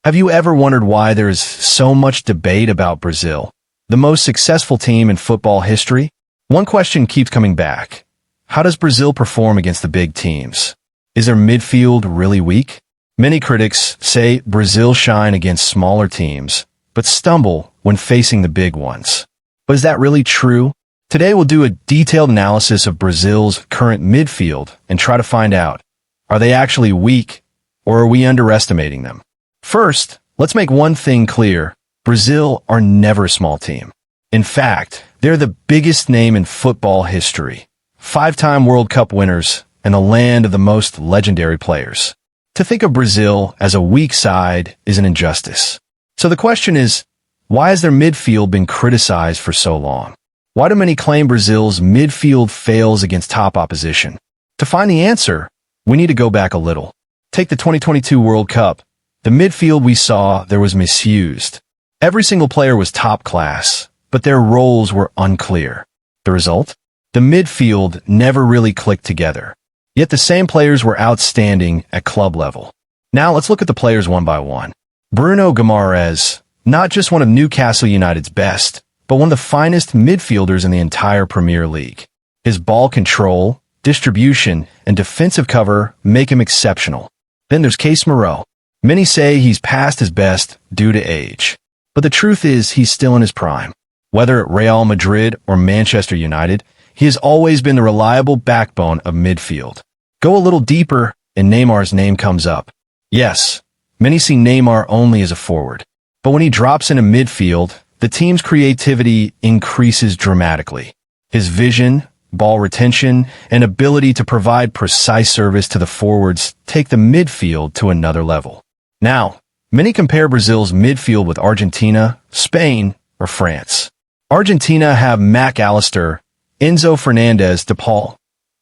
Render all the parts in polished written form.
Have you ever wondered why there is so much debate about Brazil, the most successful team in football history? One question keeps coming back. How does Brazil perform against the big teams? Is their midfield really weak? Many critics say Brazil shine against smaller teams, but stumble when facing the big ones. But is that really true? Today we'll do a detailed analysis of Brazil's current midfield and try to find out, are they actually weak, or are we underestimating them? First, let's make one thing clear. Brazil are never a small team. In fact, they're the biggest name in football history. 5-time World Cup winners and the land of the most legendary players. To think of Brazil as a weak side is an injustice. So the question is, why has their midfield been criticized for so long? Why do many claim Brazil's midfield fails against top opposition? To find the answer, we need to go back a little. Take the 2022 World Cup. The midfield we saw there was misused. Every single player was top class, but their roles were unclear. The result? The midfield never really clicked together. Yet the same players were outstanding at club level. Now let's look at the players one by one. Bruno Guimarães, not just one of Newcastle United's best, but one of the finest midfielders in the entire Premier League. His ball control, distribution, and defensive cover make him exceptional. Then there's Casemiro. Many say he's past his best due to age. But the truth is he's still in his prime. Whether at Real Madrid or Manchester United, he has always been the reliable backbone of midfield. Go a little deeper and Neymar's name comes up. Yes, many see Neymar only as a forward. But when he drops into midfield, the team's creativity increases dramatically. His vision, ball retention, and ability to provide precise service to the forwards take the midfield to another level. Now, many compare Brazil's midfield with Argentina, Spain, or France. Argentina have Mac Allister, Enzo Fernandez, De Paul.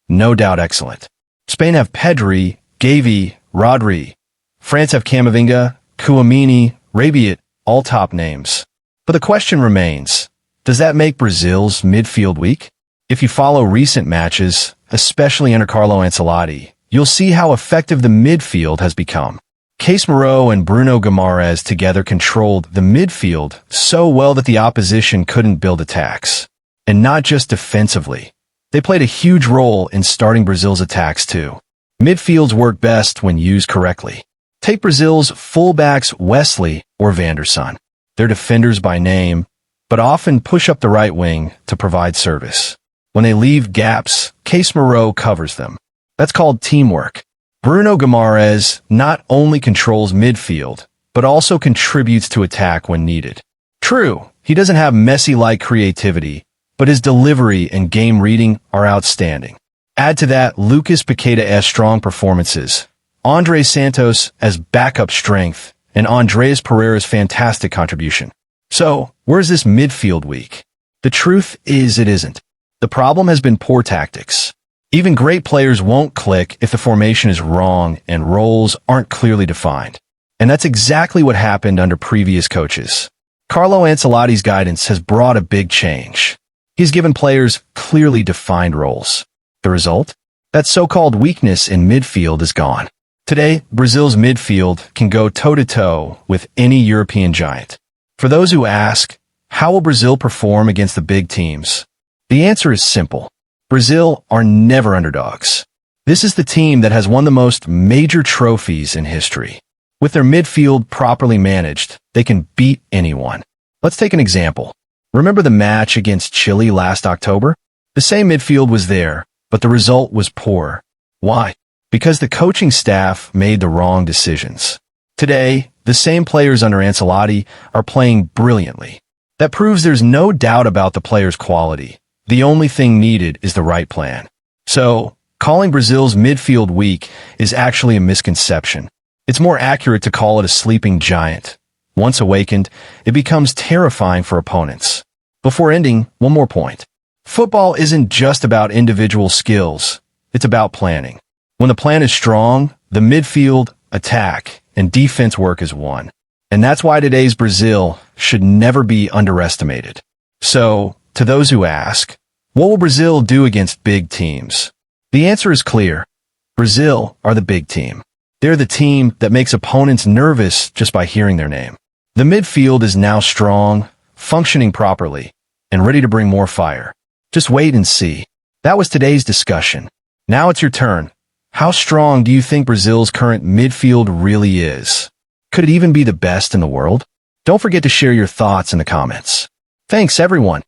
No doubt excellent. Spain have Pedri, Gavi, Rodri. France have Camavinga, Kouamini, Rabiot, all top names. But the question remains, does that make Brazil's midfield weak? If you follow recent matches, especially under Carlo Ancelotti, you'll see how effective the midfield has become. Casemiro and Bruno Guimarães together controlled the midfield so well that the opposition couldn't build attacks. And not just defensively. They played a huge role in starting Brazil's attacks too. Midfields work best when used correctly. Take Brazil's fullbacks Wesley or Van der Sar. They're defenders by name, but often push up the right wing to provide service. When they leave gaps, Casemiro covers them. That's called teamwork. Bruno Guimarães not only controls midfield, but also contributes to attack when needed. True, he doesn't have Messi-like creativity, but his delivery and game reading are outstanding. Add to that Lucas Paqueta's strong performances, Andre Santos as backup strength, and Andreas Pereira's fantastic contribution. So, where's this midfield weak? The truth is it isn't. The problem has been poor tactics. Even great players won't click if the formation is wrong and roles aren't clearly defined. And that's exactly what happened under previous coaches. Carlo Ancelotti's guidance has brought a big change. He's given players clearly defined roles. The result? That so-called weakness in midfield is gone. Today, Brazil's midfield can go toe-to-toe with any European giant. For those who ask, how will Brazil perform against the big teams? The answer is simple. Brazil are never underdogs. This is the team that has won the most major trophies in history. With their midfield properly managed, they can beat anyone. Let's take an example. Remember the match against Chile last October? The same midfield was there, but the result was poor. Why? Because the coaching staff made the wrong decisions. Today, the same players under Ancelotti are playing brilliantly. That proves there's no doubt about the players' quality. The only thing needed is the right plan. So, calling Brazil's midfield weak is actually a misconception. It's more accurate to call it a sleeping giant. Once awakened, it becomes terrifying for opponents. Before ending, one more point. Football isn't just about individual skills. It's about planning. When the plan is strong, the midfield, attack, and defense work as one. And that's why today's Brazil should never be underestimated. So, to those who ask, what will Brazil do against big teams? The answer is clear. Brazil are the big team. They're the team that makes opponents nervous just by hearing their name. The midfield is now strong, functioning properly, and ready to bring more fire. Just wait and see. That was today's discussion. Now it's your turn. How strong do you think Brazil's current midfield really is? Could it even be the best in the world? Don't forget to share your thoughts in the comments. Thanks, everyone.